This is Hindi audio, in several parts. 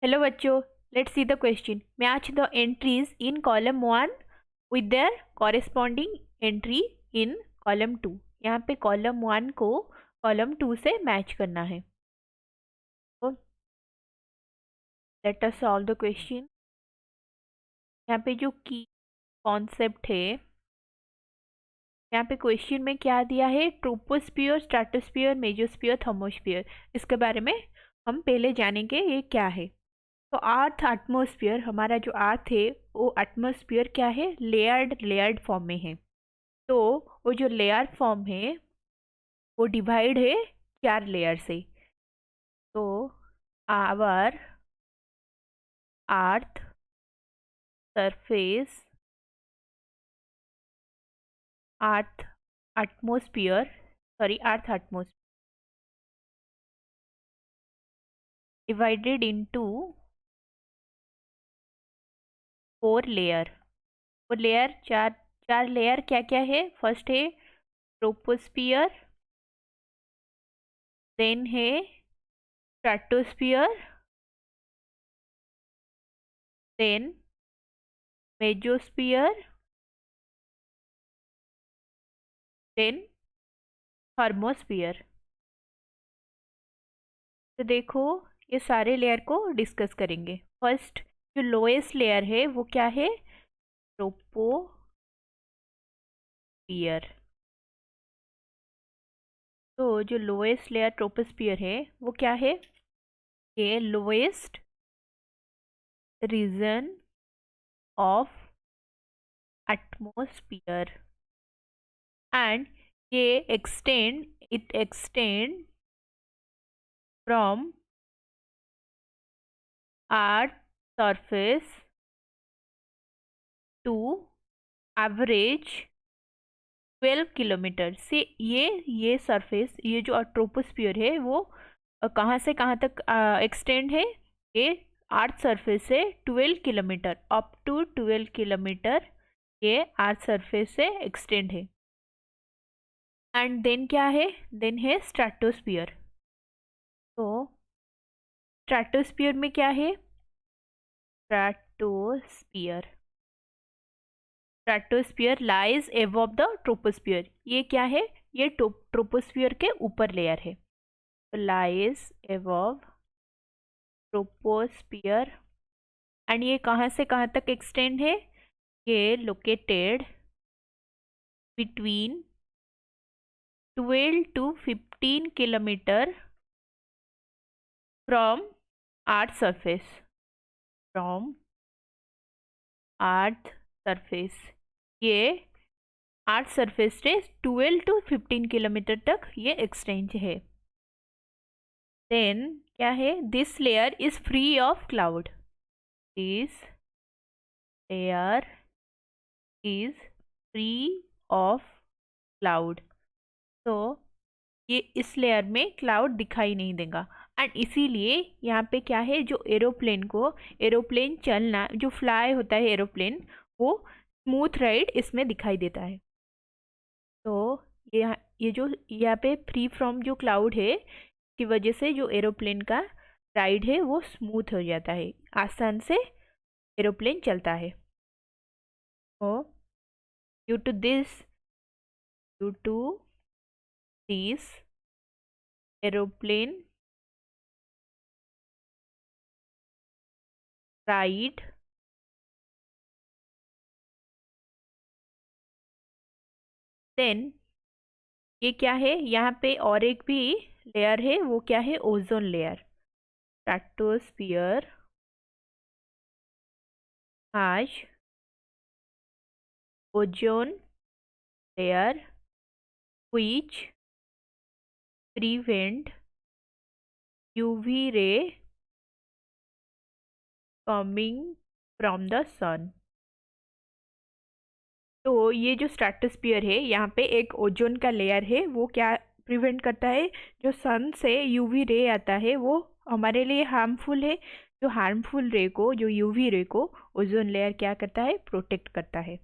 Hello बच्चों, let's see the question. Match the entries in column 1 with their corresponding entry in column 2. यहाँ पे column 1 को column 2 से मैच करना है. तो let us solve the question. यहाँ पे जो की कॉन्सेप्ट है, यहाँ पे क्वेश्चन में क्या दिया है, ट्रोपोस्फियर, स्ट्रेटोस्फियर, मेसोस्फियर, थर्मोस्फियर. इसके बारे में हम पहले जानेंगे ये क्या है. तो अर्थ एटमॉस्फेयर, हमारा जो अर्थ है वो एटमॉस्फेयर क्या है, लेयर्ड फॉर्म में है. तो वो जो लेयर फॉर्म है वो डिवाइड है 4 लेयर से. तो our earth surface, earth atmosphere, earth atmosphere divided into 4 layer. वो लेयर चार लेयर क्या क्या है. फर्स्ट है ट्रोपोस्फियर, देन है stratosphere, then mesosphere, then thermosphere. तो देखो ये सारे लेयर को डिस्कस करेंगे. फर्स्ट जो लोएस्ट लेयर है वो क्या है, ट्रोपोस्फियर. तो जो लोएस्ट लेयर ट्रोपोस्फियर है वो क्या है, ये lowest region of atmosphere and ये it extend from earth surface to average 12 kilometre से. ये सरफेस, ये जो ट्रोपोस्फियर है वो कहाँ से कहाँ तक एक्सटेंड है, ये अर्थ सरफेस से 12 किलोमीटर, अप टू 12 किलोमीटर ये अर्थ सरफेस से एक्सटेंड है. एंड देन क्या है, देन है स्ट्रेटोस्फियर. तो स्ट्रेटोस्फियर में क्या है, stratosphere lies above the troposphere. ये क्या है, ये ट्रोपोस्फियर के ऊपर लेयर है. तो लाइज एबव ट्रोपोस्फियर एंड ये कहाँ से कहाँ तक एक्सटेंड है, ये located between 12 to 15 kilometre from earth surface, from earth surface. ये अर्थ सरफेस से 12 to 15 किलोमीटर तक ये एक्सटेंड है. देन क्या है, this layer is free of cloud. This layer is free of cloud. तो ये इस लेयर में क्लाउड दिखाई नहीं देगा. एंड इसीलिए यहाँ पे क्या है, जो एरोप्लेन चलना, जो फ्लाई होता है एरोप्लेन, वो स्मूथ राइड इसमें दिखाई देता है. तो ये जो यहाँ पे फ्री फ्रॉम जो क्लाउड है की वजह से जो एरोप्लेन का राइड है वो स्मूथ हो जाता है, आसान से एरोप्लेन चलता है. तो due to this aeroplane ride then ये क्या है, यहाँ पे और एक भी लेयर है, वो क्या है, ओजोन लेयर. स्ट्रेटोस्फियर आज ozone layer which prevent UV ray coming from the sun. तो ये जो स्ट्रेटोस्फियर है, यहाँ पे एक ओजोन का लेयर है, वो क्या प्रिवेंट करता है, जो सन से यूवी रे आता है वो हमारे लिए हार्मफुल है. जो हार्मफुल रे को, जो यूवी रे को ओजोन लेयर क्या करता है, प्रोटेक्ट करता है.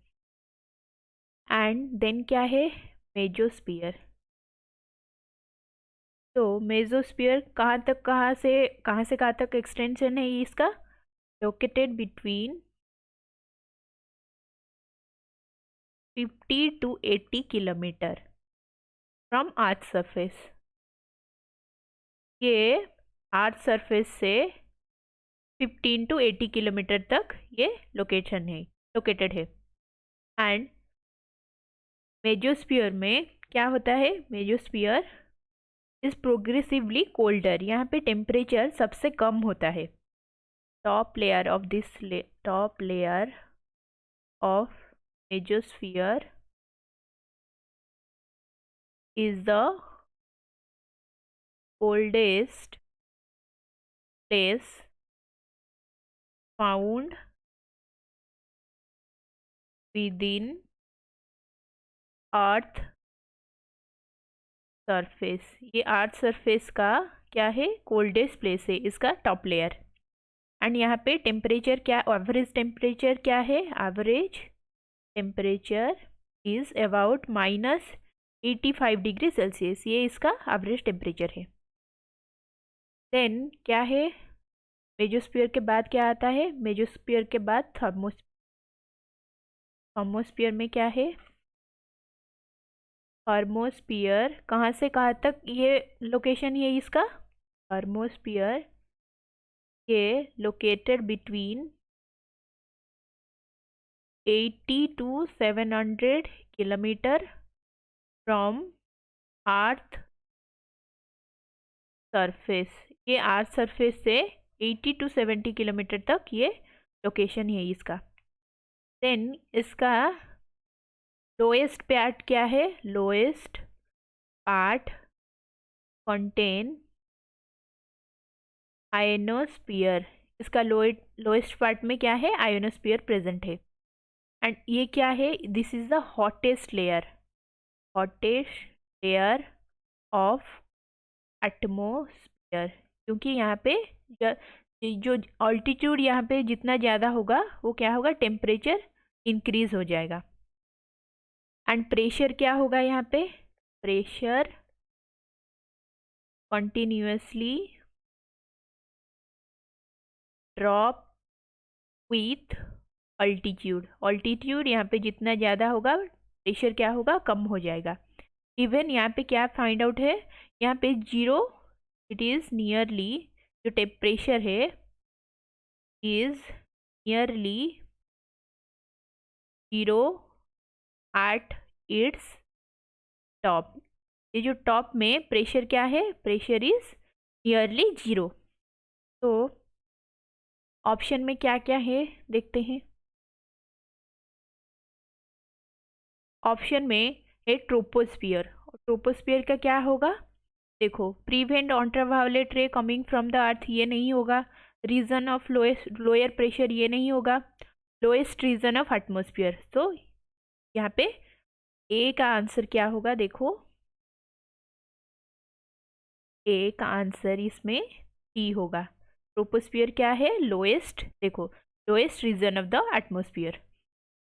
एंड देन क्या है, मेसोस्फियर. तो मेजोस्फीयर कहाँ से कहाँ तक एक्सटेंशन है इसका? Located between 50 to 80 kilometre from earth surface. ये अर्थ सरफेस से 15 to 80 किलोमीटर तक ये लोकेटेड है। एंड मेजोस्फीयर में क्या होता है? Mesosphere is progressively colder. यहाँ पे टेम्परेचर सबसे कम होता है। Top layer of mesosphere is the coldest place found within earth surface. ये अर्थ सरफेस का क्या है? कोल्डेस्ट प्लेस है इसका टॉप लेयर। एंड यहाँ पे टेम्परेचर क्या, एवरेज टेम्परेचर क्या है? Average temperature is about -85 degree Celsius. ये इसका एवरेज टेम्परेचर है। देन क्या है? मेजोस्फीयर के बाद क्या आता है? मेजोस्फीयर के बाद थर्मोस्फीयर में क्या है? थर्मोस्फीयर कहाँ से कहाँ तक ये लोकेशन है इसका? थर्मोस्फीयर ये located between 80 to 700 kilometre from earth surface. ये अर्थ सरफेस से 80 to 70 किलोमीटर तक ये लोकेशन है इसका। देन इसका लोएस्ट पार्ट क्या है? Lowest part contain ionosphere. इसका लोएस्ट पार्ट में क्या है? आयोनोस्फीयर प्रेजेंट है। एंड ये क्या है? This is the hottest layer of atmosphere. क्योंकि यहाँ पे जो ऑल्टीट्यूड यहाँ पे जितना ज़्यादा होगा वो क्या होगा? टेम्परेचर इंक्रीज हो जाएगा। एंड प्रेशर क्या होगा यहाँ पे? Pressure continuously drop with altitude यहाँ पे जितना ज़्यादा होगा प्रेशर क्या होगा? कम हो जाएगा। इवन यहाँ पे क्या फाइंड आउट है? यहाँ पे जीरो, इट इज़ नियरली, जो टेम्परेचर है is nearly zero at its top. ये जो टॉप में प्रेशर क्या है? Pressure is nearly zero. तो ऑप्शन में क्या क्या है देखते हैं। ऑप्शन में है ट्रोपोस्फियर। ट्रोपोस्फियर का क्या होगा? देखो, prevent ultraviolet ray coming from the earth, ये नहीं होगा। रीजन ऑफ लोअर प्रेशर, ये नहीं होगा। Lowest region of atmosphere. तो यहाँ पे ए का आंसर क्या होगा? देखो, ए का आंसर इसमें टी होगा। ट्रोपोस्फियर क्या है? लोएस्ट, देखो, lowest region of the atmosphere.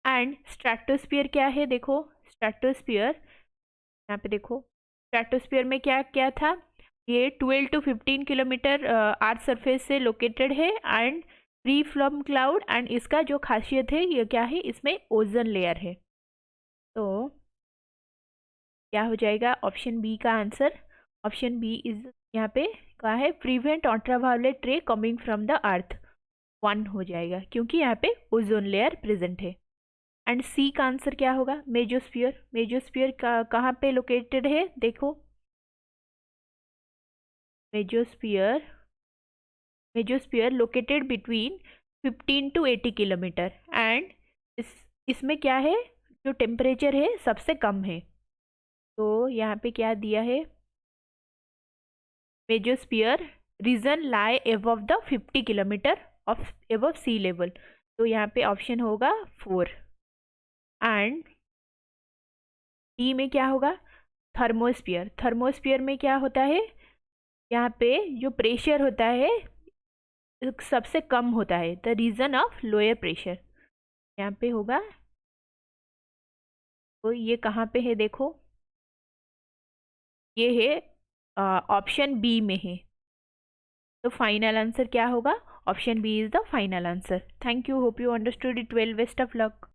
And stratosphere क्या है? देखो, स्ट्रेटोस्फियर यहाँ पे देखो, स्ट्रेटोस्फियर में क्या क्या था? ये 12 to 15 किलोमीटर अर्थ सरफेस से लोकेटेड है and free from cloud. And इसका जो खासियत है ये क्या है? इसमें ओजन लेयर है। तो क्या हो जाएगा ऑप्शन बी का आंसर? ऑप्शन बी इज यहाँ पे क्या है? Prevent ultraviolet ray coming from the earth, 1 हो जाएगा क्योंकि यहाँ पे ओजोन लेयर प्रेजेंट है। एंड सी का आंसर क्या होगा? मेजोस्फीयर। मेजोस्फीयर का कहाँ पे लोकेटेड है? देखो, mesosphere located between 15 to 80 kilometre. And इसमें क्या है? जो टेम्परेचर है सबसे कम है। तो यहाँ पे क्या दिया है? Mesosphere region lie above the 50 kilometre of above sea level. तो यहाँ पे ऑप्शन होगा 4। एंड डी में क्या होगा? थर्मोस्फीयर। थर्मोस्फीयर में क्या होता है? यहाँ पे जो प्रेशर होता है सबसे कम होता है, the region of lower pressure यहाँ पे होगा। तो ये कहाँ पे है? देखो, ये है ऑप्शन बी में है। तो फाइनल आंसर क्या होगा? Option B is the final answer. Thank you, hope you understood it well, best of luck.